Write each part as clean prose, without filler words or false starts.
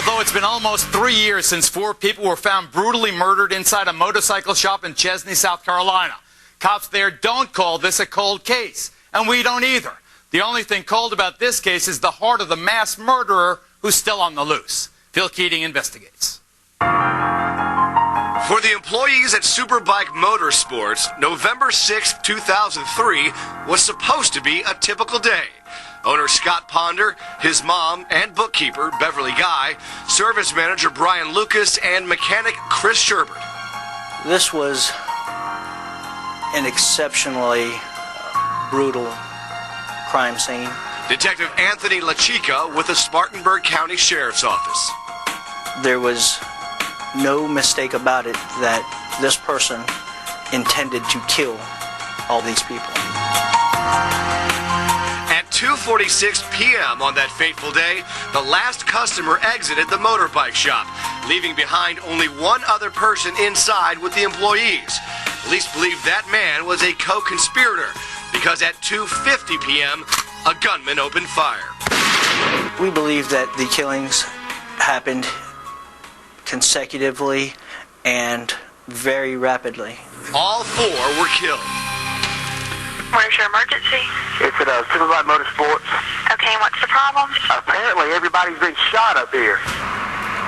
Although it's been almost 3 years since 4 people were found brutally murdered inside a motorcycle shop in Chesnee, South Carolina. Cops there don't call this a cold case, and we don't either. The only thing cold about this case is the heart of the mass murderer who's still on the loose. Phil Keating investigates. For the employees at Superbike Motorsports, November 6, 2003 was supposed to be a typical day. Owner Scott Ponder, his mom and bookkeeper, Beverly Guy, service manager Brian Lucas, and mechanic Chris Sherbert. This was an exceptionally brutal crime scene. Detective Anthony LaChica with the Spartanburg County Sheriff's Office. There was no mistake about it that this person intended to kill all these people. At 2:46 p.m. on that fateful day, the last customer exited the motorbike shop, leaving behind only one other person inside with the employees. Police believe that man was a co-conspirator because at 2:50 p.m., a gunman opened fire. We believe that the killings happened consecutively and very rapidly. All 4 were killed. Where's your emergency? It's at Superbike Motorsports. Okay, what's the problem? Apparently everybody's been shot up here.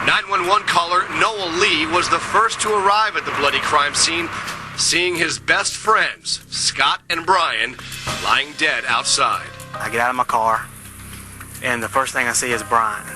911 caller Noel Lee was the first to arrive at the bloody crime scene, seeing his best friends, Scott and Brian, lying dead outside. I get out of my car, and the first thing I see is Brian.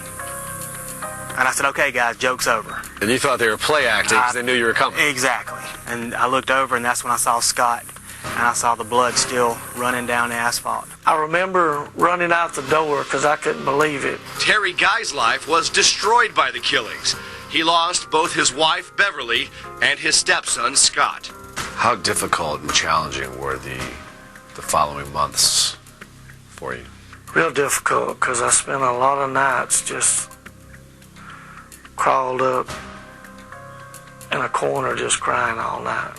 And I said, okay, guys, joke's over. And you thought they were play acting because they knew you were coming. Exactly. And I looked over, and that's when I saw Scott, and I saw the blood still running down the asphalt. I remember running out the door because I couldn't believe it. Terry Guy's life was destroyed by the killings. He lost both his wife, Beverly, and his stepson, Scott. How difficult and challenging were the following months for you? Real difficult because I spent a lot of nights just crawled up in a corner just crying all night.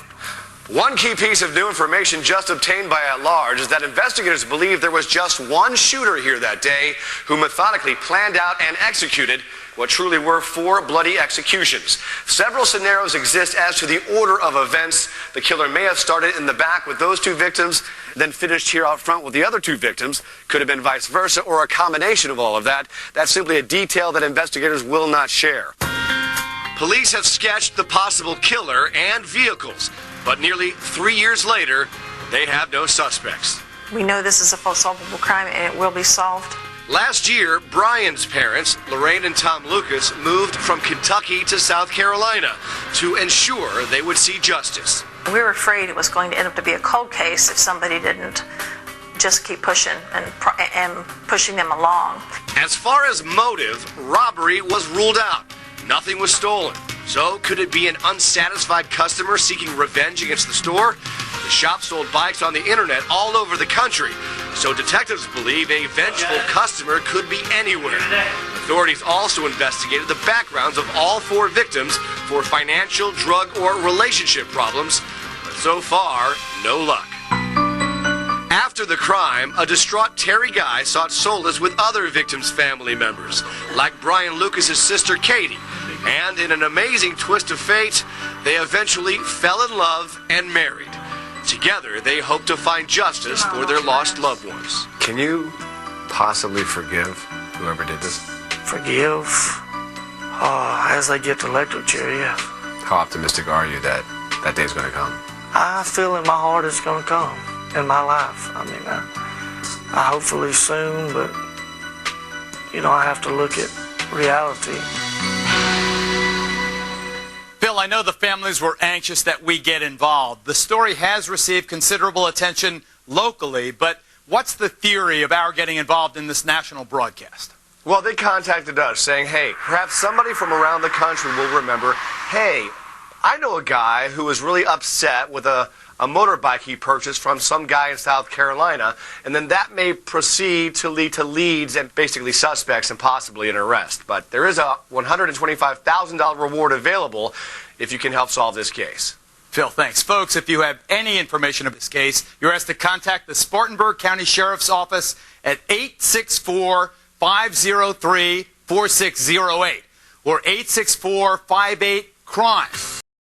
One key piece of new information just obtained by At Large is that investigators believe there was just one shooter here that day who methodically planned out and executed what truly were 4 bloody executions. Several scenarios exist as to the order of events. The killer may have started in the back with those 2 victims, then finished here out front with the other 2 victims. Could have been vice versa or a combination of all of that. That's simply a detail that investigators will not share. Police have sketched the possible killer and vehicles, but nearly 3 years later, they have no suspects. We know this is a solvable crime and it will be solved. Last year, Brian's parents, Lorraine and Tom Lucas, moved from Kentucky to South Carolina to ensure they would see justice. We were afraid it was going to end up to be a cold case if somebody didn't just keep pushing and pushing them along. As far as motive, robbery was ruled out. Nothing was stolen. So could it be an unsatisfied customer seeking revenge against the store? The shop sold bikes on the internet all over the country, so detectives believe a vengeful customer could be anywhere. Authorities also investigated the backgrounds of all 4 victims for financial, drug, or relationship problems, but so far, no luck. After the crime, a distraught Terry Guy sought solace with other victims' family members, like Brian Lucas's sister Katie, and in an amazing twist of fate, they eventually fell in love and married. Together, they hope to find justice for their lost loved ones. Can you possibly forgive whoever did this? Forgive? As they get the electric chair, yes. How optimistic are you that that day's going to come? I feel in my heart it's going to come in my life. I mean, I hopefully soon, but, I have to look at reality. Phil, I know the families were anxious that we get involved. The story has received considerable attention locally, but what's the theory of our getting involved in this national broadcast? Well, they contacted us saying, hey, perhaps somebody from around the country will remember, hey, I know a guy who was really upset with a motorbike he purchased from some guy in South Carolina, and then that may proceed to lead to leads and basically suspects and possibly an arrest. But there is a $125,000 reward available if you can help solve this case. Phil, thanks. Folks, if you have any information of this case, you're asked to contact the Spartanburg County Sheriff's Office at 864-503-4608. or 864-58-CRIME.